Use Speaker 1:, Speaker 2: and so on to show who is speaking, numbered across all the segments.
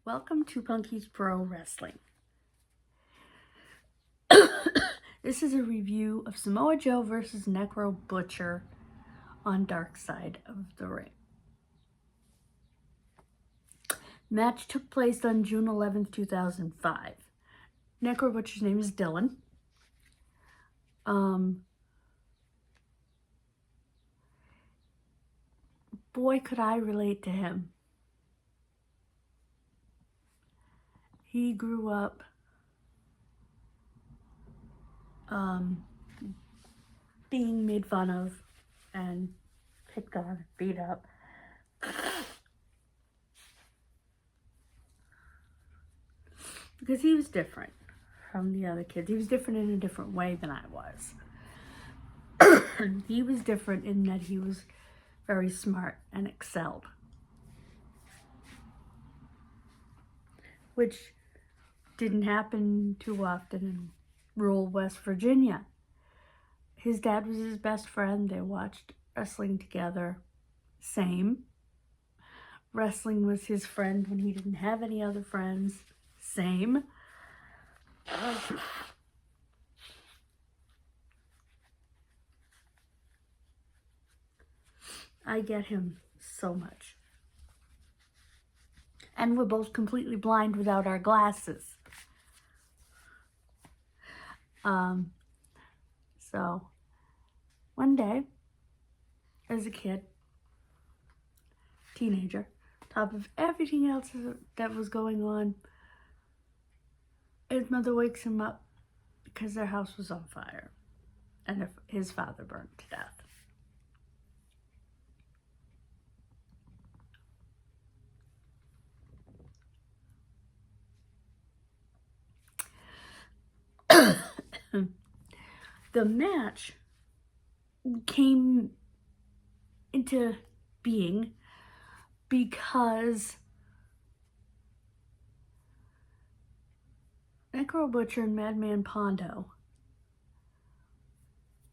Speaker 1: Welcome to Punky's Pro Wrestling. This is a review of Samoa Joe versus Necro Butcher on Dark Side of the Ring. Match took place on June 11th, 2005. Necro Butcher's name is Dylan. Boy, could I relate to him. He grew up being made fun of and picked on, beat up. Because he was different from the other kids. He was different in a different way than I was. He was different in that he was very smart and excelled. Which didn't happen too often in rural West Virginia. His dad was his best friend. They watched wrestling together. Same. Wrestling was his friend when he didn't have any other friends. Same. I get him so much. And we're both completely blind without our glasses. So, one day, as a kid, teenager, top of everything else that was going on, his mother wakes him up because their house was on fire and his father burned to death. The match came into being because Necro Butcher and Madman Pondo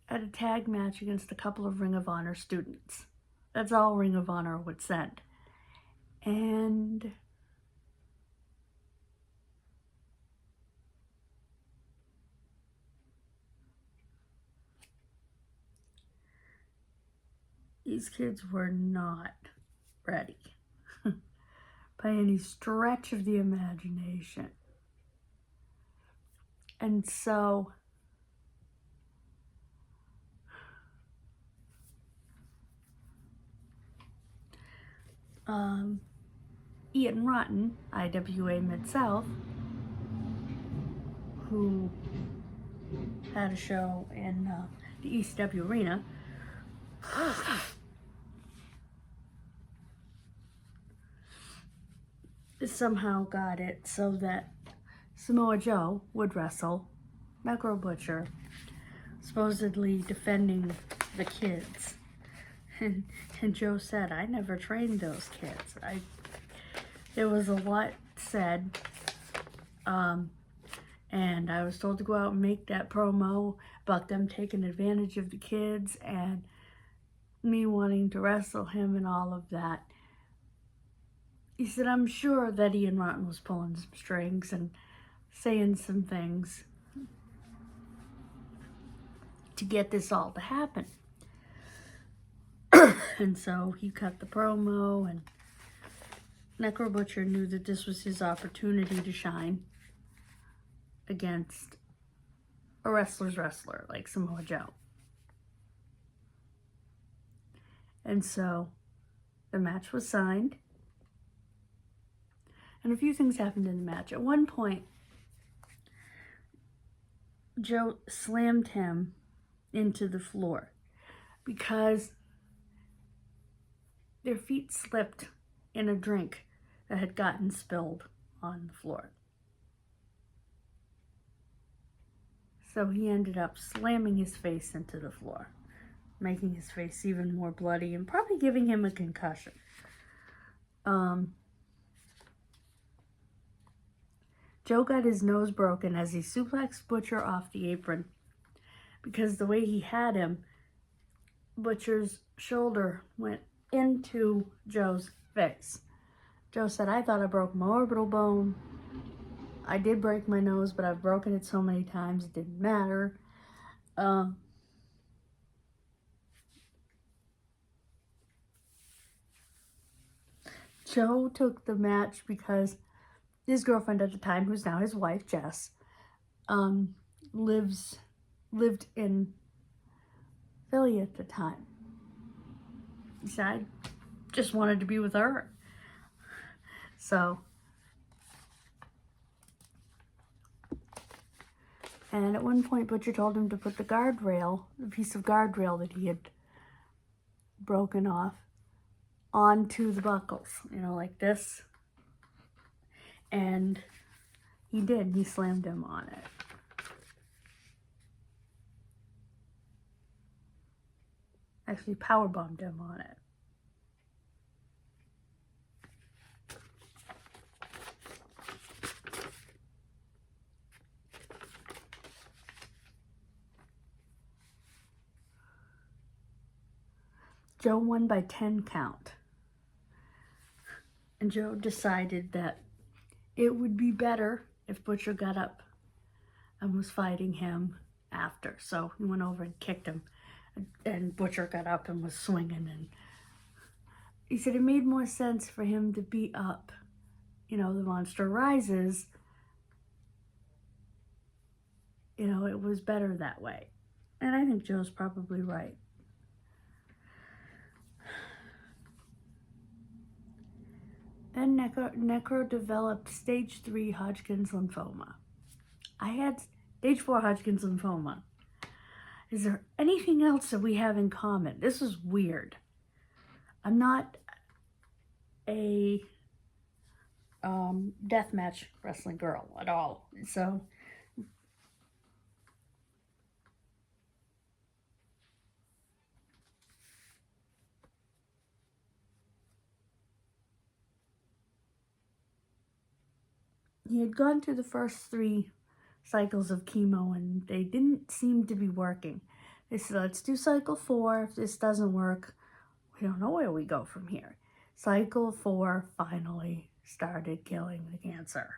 Speaker 1: had a tag match against a couple of Ring of Honor students. That's all Ring of Honor would send. And these kids were not ready by any stretch of the imagination. And so Ian Rotten, IWA Mid-South, who had a show in the ECW Arena, somehow got it so that Samoa Joe would wrestle Necro Butcher, supposedly defending the kids. And Joe said, I never trained those kids. There was a lot said, and I was told to go out and make that promo about them taking advantage of the kids and me wanting to wrestle him and all of that. He said, I'm sure that Ian Rotten was pulling some strings and saying some things to get this all to happen. And so he cut the promo, and Necro Butcher knew that this was his opportunity to shine against a wrestler's wrestler like Samoa Joe. And so the match was signed. And a few things happened in the match. At one point, Joe slammed him into the floor because their feet slipped in a drink that had gotten spilled on the floor. So he ended up slamming his face into the floor, making his face even more bloody and probably giving him a concussion. Joe got his nose broken as he suplexed Butcher off the apron because the way he had him, Butcher's shoulder went into Joe's face. Joe said, I thought I broke my orbital bone. I did break my nose, but I've broken it so many times it didn't matter. Joe took the match because his girlfriend at the time, who's now his wife, Jess, lived in Philly at the time. He said, I just wanted to be with her. So, and at one point, Butcher told him to put the guardrail, the piece of guardrail that he had broken off, onto the buckles, you know, like this. And he did. He slammed him on it. Actually powerbombed him on it. Joe won by 10 count. And Joe decided that it would be better if Butcher got up and was fighting him after. So he went over and kicked him. And Butcher got up and was swinging. And he said it made more sense for him to be up. You know, the monster rises. You know, it was better that way. And I think Joe's probably right. Then Necro developed stage 3 Hodgkin's lymphoma. I had stage 4 Hodgkin's lymphoma. Is there anything else that we have in common? This is weird. I'm not a deathmatch wrestling girl at all. So he had gone through the first 3 cycles of chemo and they didn't seem to be working. They said, let's do cycle 4. If this doesn't work, we don't know where we go from here. Cycle 4 finally started killing the cancer.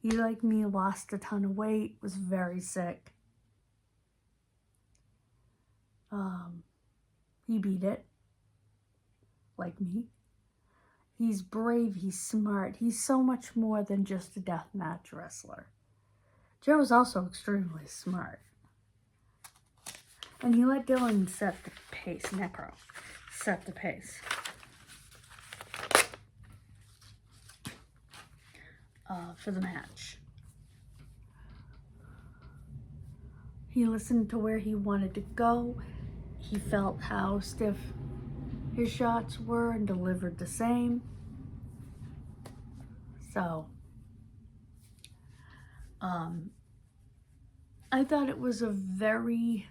Speaker 1: He, like me, lost a ton of weight, was very sick. He beat it, like me. He's brave, he's smart, he's so much more than just a deathmatch wrestler. Joe is also extremely smart. And he let Dylan set the pace, Necro set the pace. For the match. He listened to where he wanted to go. He felt how stiff his shots were and delivered the same. So, I thought it was a very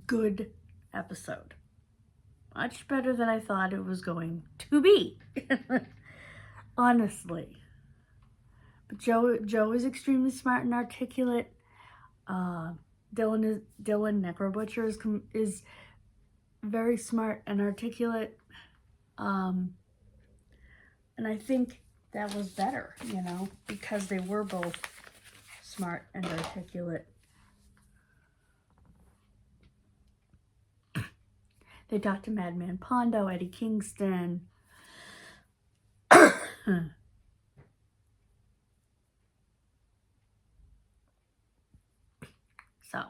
Speaker 1: good episode. Much better than I thought it was going to be. Honestly. But Joe is extremely smart and articulate. Dylan Necro Butcher is very smart and articulate. And I think that was better, you know, because they were both smart and articulate. They talked to Madman Pondo, Eddie Kingston. So,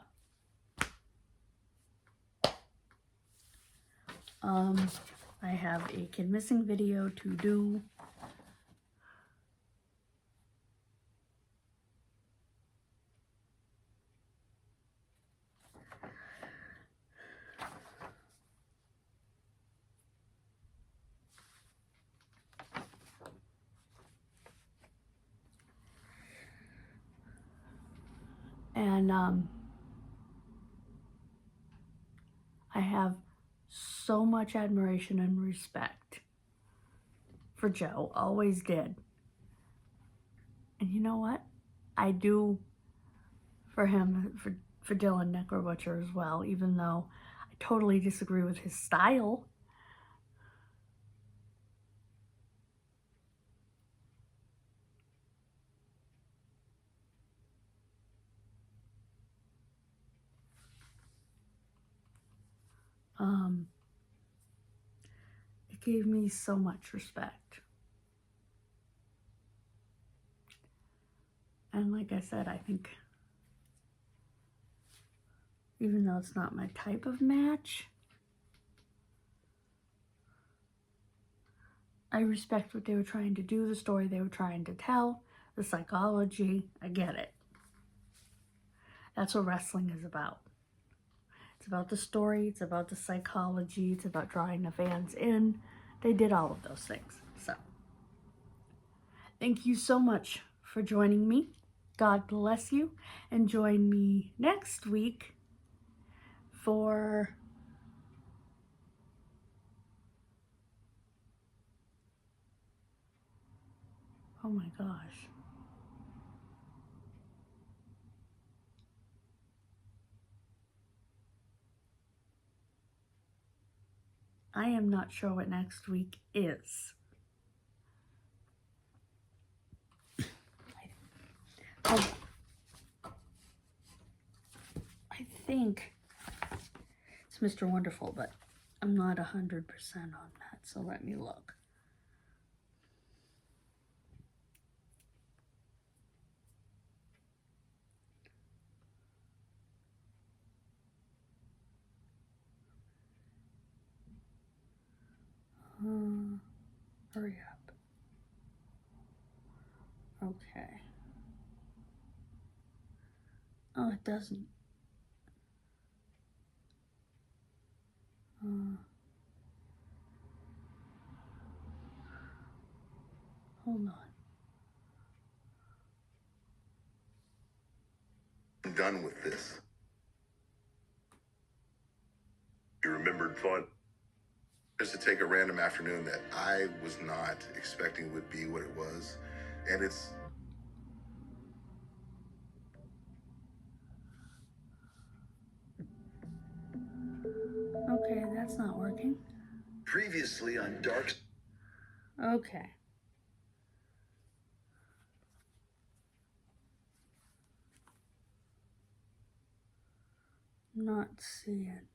Speaker 1: I have a kid missing video to do. And I have so much admiration and respect for Joe, always did. And you know what? I do for him, for Dylan Necro Butcher as well, even though I totally disagree with his style. It gave me so much respect. And like I said, I think even though it's not my type of match, I respect what they were trying to do, the story they were trying to tell, the psychology. I get it. That's what wrestling is about. It's about the story, it's about the psychology, it's about drawing the fans in. They did all of those things. So, thank you so much for joining me. God bless you. And join me next week for oh my gosh. I am not sure what next week is. I think it's Mr. Wonderful, but I'm not 100% on that, so let me look. Hurry up. Okay. Oh, it doesn't. Hold on.
Speaker 2: I'm done with this. You remembered fun. Just to take a random afternoon that I was not expecting would be what it was. And it's
Speaker 1: Okay, that's not working.
Speaker 2: previously on Dark.
Speaker 1: Okay. Not seeing.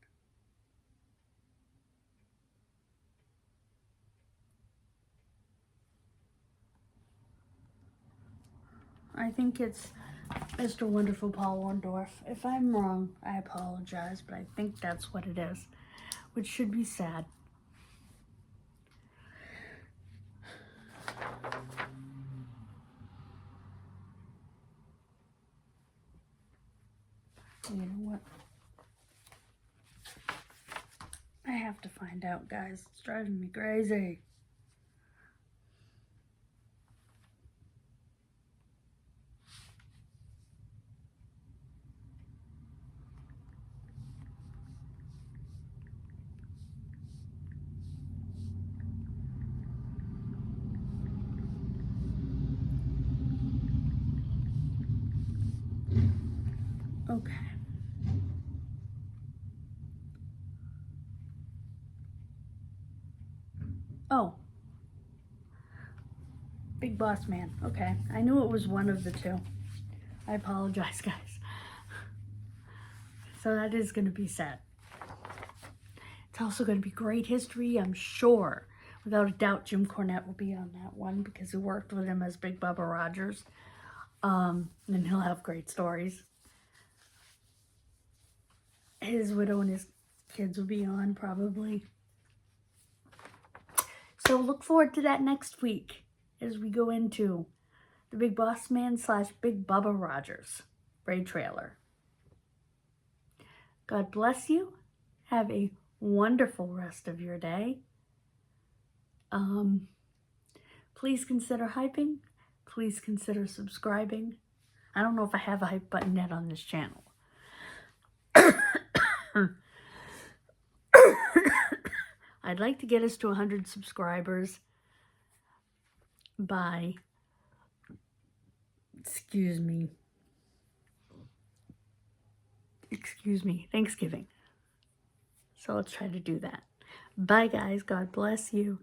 Speaker 1: I think it's Mr. Wonderful Paul Orndorff. If I'm wrong, I apologize, but I think that's what it is, which should be sad. You know what? I have to find out, guys. It's driving me crazy. Okay. Oh. Big Boss Man. Okay. I knew it was one of the two. I apologize, guys. So that is going to be sad. It's also going to be great history, I'm sure. Without a doubt, Jim Cornette will be on that one because he worked with him as Big Bubba Rogers. And he'll have great stories. His widow and his kids will be on, probably. So look forward to that next week as we go into the Big Boss Man / Big Bubba Rogers Bray trailer. God bless you. Have a wonderful rest of your day. Please consider hyping. Please consider subscribing. I don't know if I have a hype button yet on this channel. I'd like to get us to 100 subscribers by, excuse me, Thanksgiving. So let's try to do that. Bye, guys. God bless you.